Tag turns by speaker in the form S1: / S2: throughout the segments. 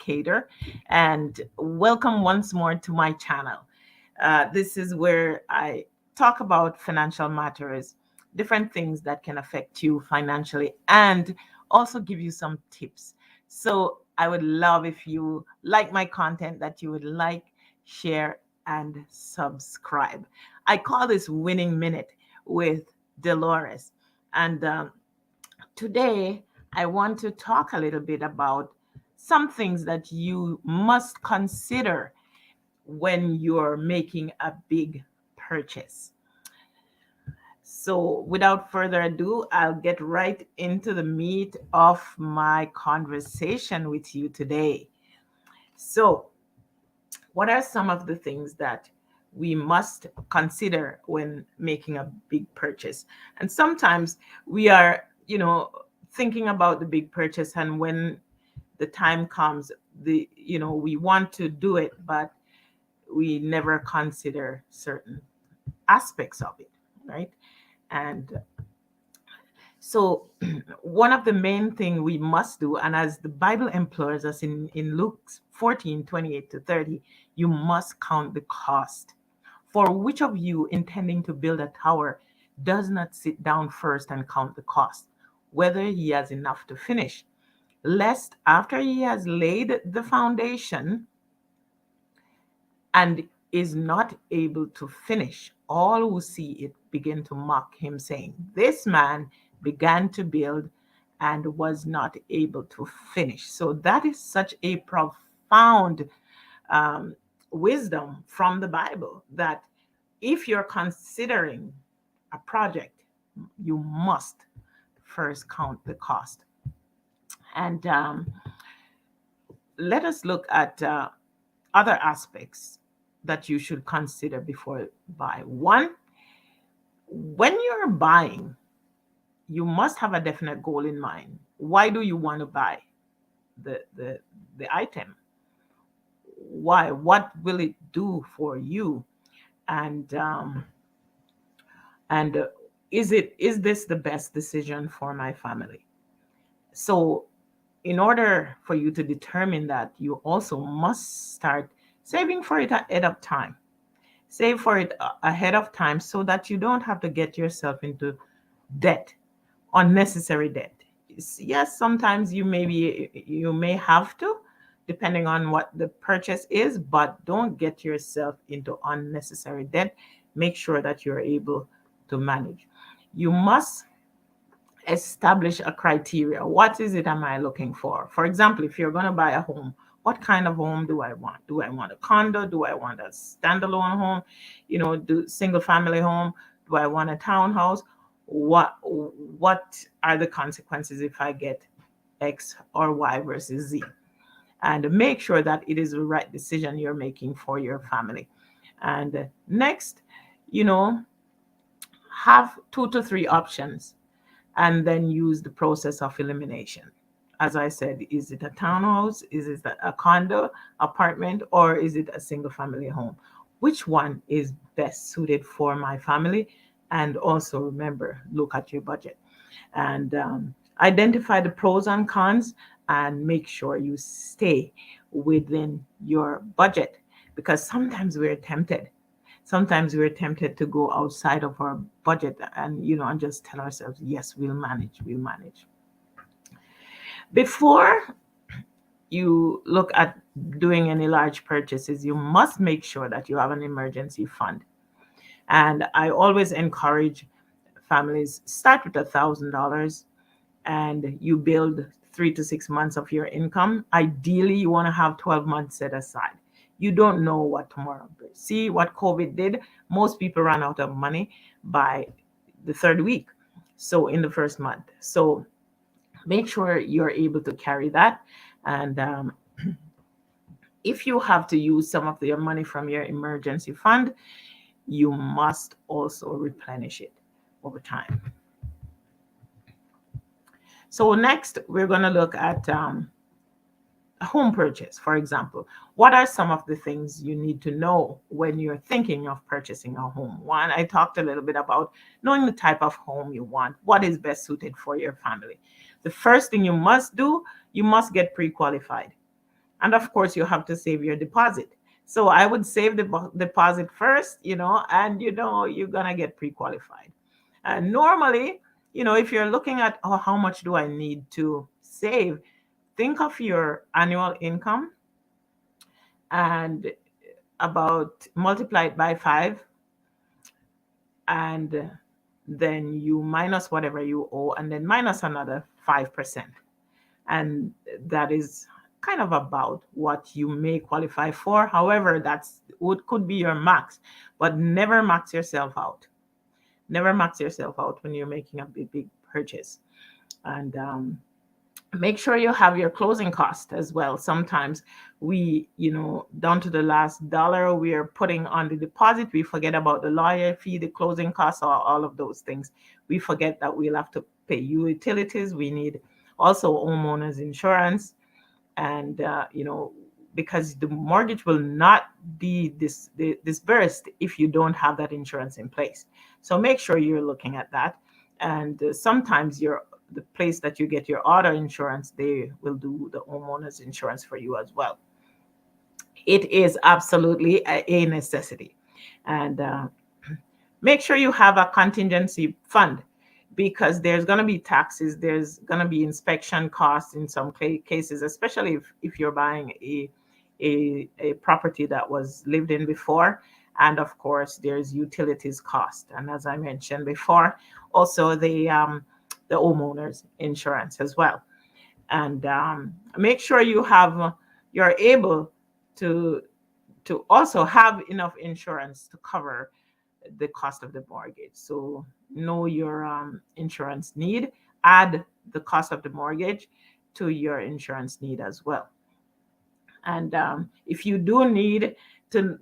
S1: educator, and welcome once more to my channel. This is where I talk about financial matters, different things that can affect you financially, and also give you some tips. So I would love if you like my content, that you would like, share, and subscribe. I call this Winning Minute with Dolores. And today, I want to talk a little bit about some things that you must consider when you're making a big purchase. So, without further ado, I'll get right into the meat of my conversation with you today. So, what are some of the things that we must consider when making a big purchase? And sometimes we are, thinking about the big purchase, and when the time comes, we want to do it, but we never consider certain aspects of it, right? And so one of the main thing we must do, and as the Bible implores us in Luke 14:28-30, you must count the cost. For which of you intending to build a tower does not sit down first and count the cost, whether he has enough to finish, lest after he has laid the foundation and is not able to finish, all who see it begin to mock him, saying, this man began to build and was not able to finish. So that is such a profound um, wisdom from the Bible, that if you're considering a project, you must first count the cost. And let us look at other aspects that you should consider before buy. One, when you're buying, you must have a definite goal in mind. Why do you want to buy the item? Why? What will it do for you? And is this the best decision for my family? So in order for you to determine that, you also must start saving for it ahead of time. Save for it ahead of time so that you don't have to get yourself into debt, unnecessary debt. Yes, sometimes you may have to, depending on what the purchase is, but don't get yourself into unnecessary debt. Make sure that you're able to manage. You must establish a criteria. What is it am I looking for? For example, if you're going to buy a home, what kind of home do I want? Do I want a condo? Do I want a standalone home? Do single family home? Do I want a townhouse? What are the consequences if I get X or Y versus Z? And make sure that it is the right decision you're making for your family. And next, have 2 to 3 options, and then use the process of elimination. As I said, is it a townhouse? Is it a condo, apartment, or is it a single family home? Which one is best suited for my family? And also remember, look at your budget and identify the pros and cons, and make sure you stay within your budget, because sometimes we're tempted. Sometimes we're tempted to go outside of our budget and just tell ourselves, yes, we'll manage. Before you look at doing any large purchases, you must make sure that you have an emergency fund. And I always encourage families, start with $1,000 and you build 3 to 6 months of your income. Ideally, you want to have 12 months set aside. You don't know what tomorrow brings. See what COVID did? Most people ran out of money by the third week. So in the first month. So make sure you're able to carry that. And if you have to use some of your money from your emergency fund, you must also replenish it over time. So next, we're going to look at a home purchase, for example. What are some of the things you need to know when you're thinking of purchasing a home? One, I talked a little bit about knowing the type of home you want, what is best suited for your family. The first thing you must do, you must get pre-qualified. And of course, you have to save your deposit. So I would save the deposit first, and you're gonna get pre-qualified. And normally, if you're looking at, oh, how much do I need to save, think of your annual income and about multiply it by 5, and then you minus whatever you owe, and then minus another 5%. And that is kind of about what you may qualify for. However, that's what could be your max, but never max yourself out. Never max yourself out when you're making a big purchase. And make sure you have your closing cost as well. Sometimes we, down to the last dollar, we are putting on the deposit. We forget about the lawyer fee, the closing costs, all of those things. We forget that we'll have to pay utilities. We need also homeowners insurance. And, because the mortgage will not be disbursed if you don't have that insurance in place. So make sure you're looking at that. And sometimes the place that you get your auto insurance, they will do the homeowners insurance for you as well. It is absolutely a necessity. And make sure you have a contingency fund, because there's going to be taxes, there's going to be inspection costs in some cases, especially if you're buying a property that was lived in before. And of course, there's utilities cost. And as I mentioned before, also the homeowners insurance as well. And make sure you're able to also have enough insurance to cover the cost of the mortgage. So know your insurance need, add the cost of the mortgage to your insurance need as well. And if you do need to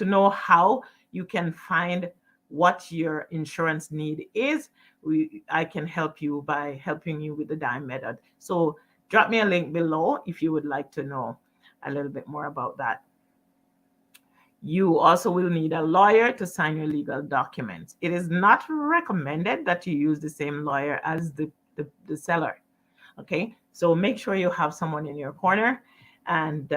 S1: know how you can find what your insurance need is, I can help you by helping you with the DIME method. So drop me a link below if you would like to know a little bit more about that. You also will need a lawyer to sign your legal documents. It is not recommended that you use the same lawyer as the seller. Okay, so make sure you have someone in your corner. And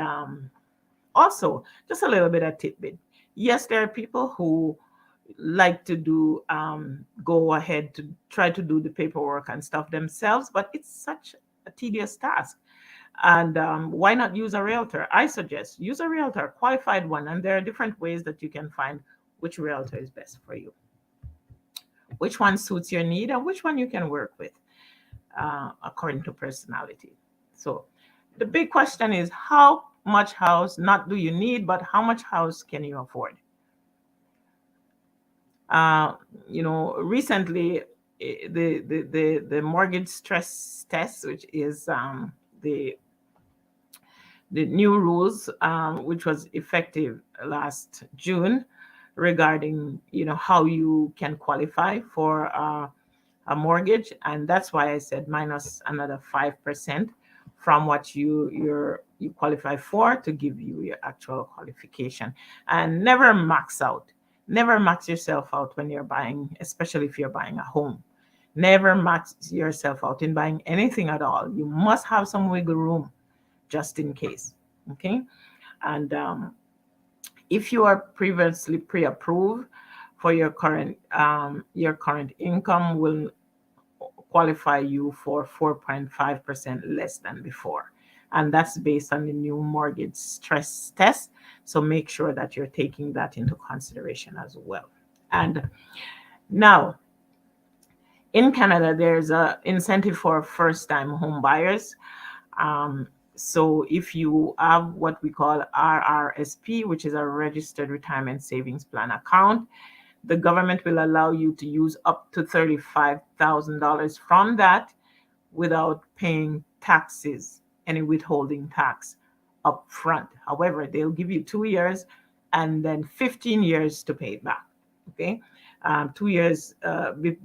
S1: also, just a little bit of tidbit. Yes, there are people who like to go ahead to try to do the paperwork and stuff themselves, but it's such a tedious task. And why not use a realtor? I suggest use a realtor, qualified one. And there are different ways that you can find which realtor is best for you, which one suits your need, and which one you can work with according to personality. So the big question is, how much house, not do you need, but how much house can you afford? Recently, the mortgage stress test, which is the new rules, which was effective last June, regarding how you can qualify for a mortgage. And that's why I said minus another 5% from what you qualify for, to give you your actual qualification. And never max out. Never max yourself out when you're buying, especially if you're buying a home. Never max yourself out in buying anything at all. You must have some wiggle room just in case. Okay. And if you are previously pre-approved for your current income, will qualify you for 4.5% less than before. And that's based on the new mortgage stress test. So make sure that you're taking that into consideration as well. And now, in Canada, there's an incentive for first-time home buyers. So if you have what we call RRSP, which is a registered retirement savings plan account, the government will allow you to use up to $35,000 from that without paying taxes, any withholding tax up front. However, they'll give you 2 years and then 15 years to pay it back. Okay. 2 years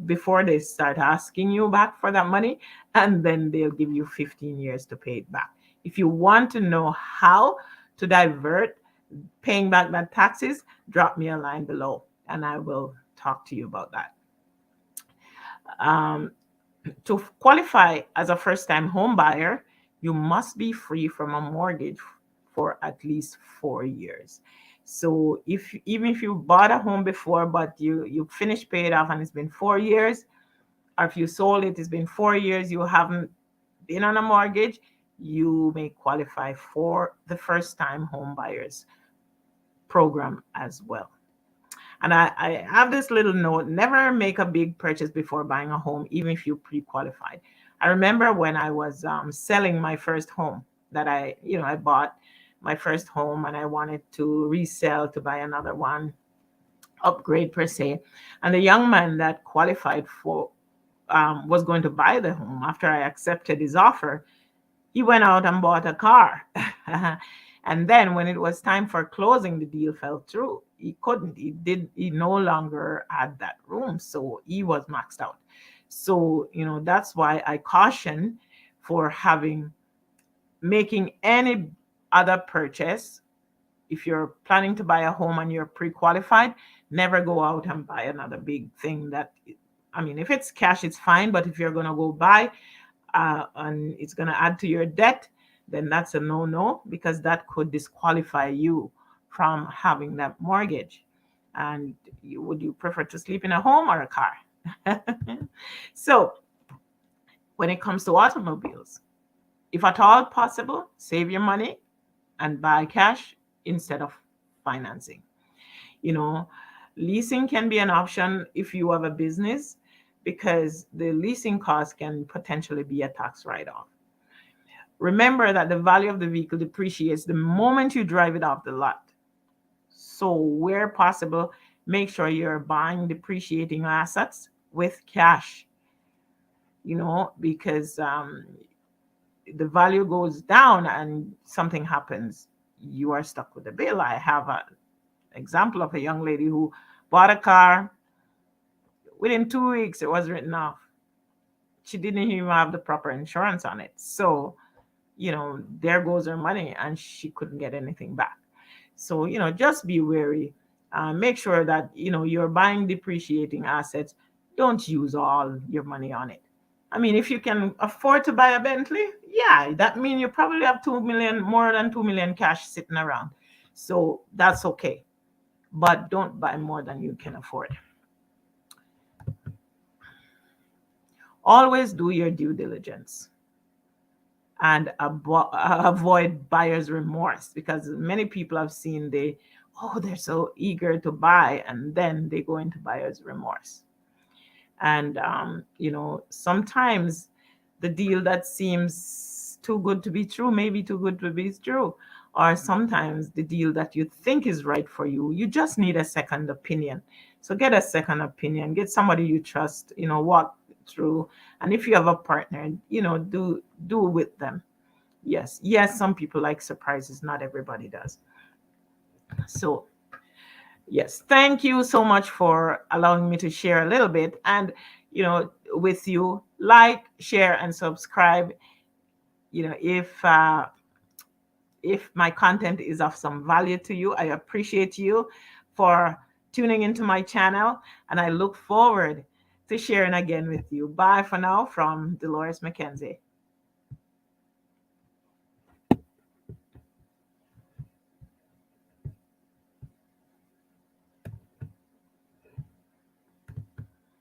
S1: before they start asking you back for that money, and then they'll give you 15 years to pay it back. If you want to know how to divert paying back that taxes, drop me a line below and I will talk to you about that. To qualify as a first-time home buyer, you must be free from a mortgage for at least 4 years. So if even if you bought a home before, but you finished pay it off and it's been 4 years, or if you sold it, it's been 4 years, you haven't been on a mortgage, you may qualify for the first time home buyers program as well. And I have this little note: never make a big purchase before buying a home, even if you pre qualified. I remember when I was selling my first home that I bought my first home and I wanted to resell to buy another one, upgrade per se. And the young man that qualified for was going to buy the home after I accepted his offer. He went out and bought a car. And then when it was time for closing, the deal fell through. He couldn't. He no longer had that room. So he was maxed out. So, that's why I caution for making any other purchase. If you're planning to buy a home and you're pre-qualified, never go out and buy another big thing if it's cash, it's fine. But if you're going to go buy, and it's going to add to your debt, then that's a no-no, because that could disqualify you from having that mortgage. And would you prefer to sleep in a home or a car? So when it comes to automobiles, if at all possible, save your money and buy cash instead of financing. You know, leasing can be an option if you have a business, because the leasing cost can potentially be a tax write-off. Remember that the value of the vehicle depreciates the moment you drive it off the lot. So where possible, make sure you're buying depreciating assets with cash, because the value goes down and something happens, you are stuck with the bill. I have an example of a young lady who bought a car. Within 2 weeks, it was written off. She didn't even have the proper insurance on it. So, there goes her money and she couldn't get anything back. So, just be wary. Make sure that, you're buying depreciating assets. Don't use all your money on it. If you can afford to buy a Bentley, yeah, that means you probably have 2 million, more than 2 million cash sitting around. So that's okay. But don't buy more than you can afford. Always do your due diligence and avoid buyer's remorse, because many people have seen they're so eager to buy, and then they go into buyer's remorse. And sometimes the deal that seems too good to be true may be too good to be true. Or sometimes the deal that you think is right for you, you just need a second opinion. So get a second opinion, get somebody you trust, walk through. And if you have a partner, do with them. Yes, some people like surprises, not everybody does. So yes, thank you so much for allowing me to share a little bit. And with you, like, share, and subscribe. If my content is of some value to you, I appreciate you for tuning into my channel, and I look forward to sharing again with you. Bye for now from Dolores McKenzie.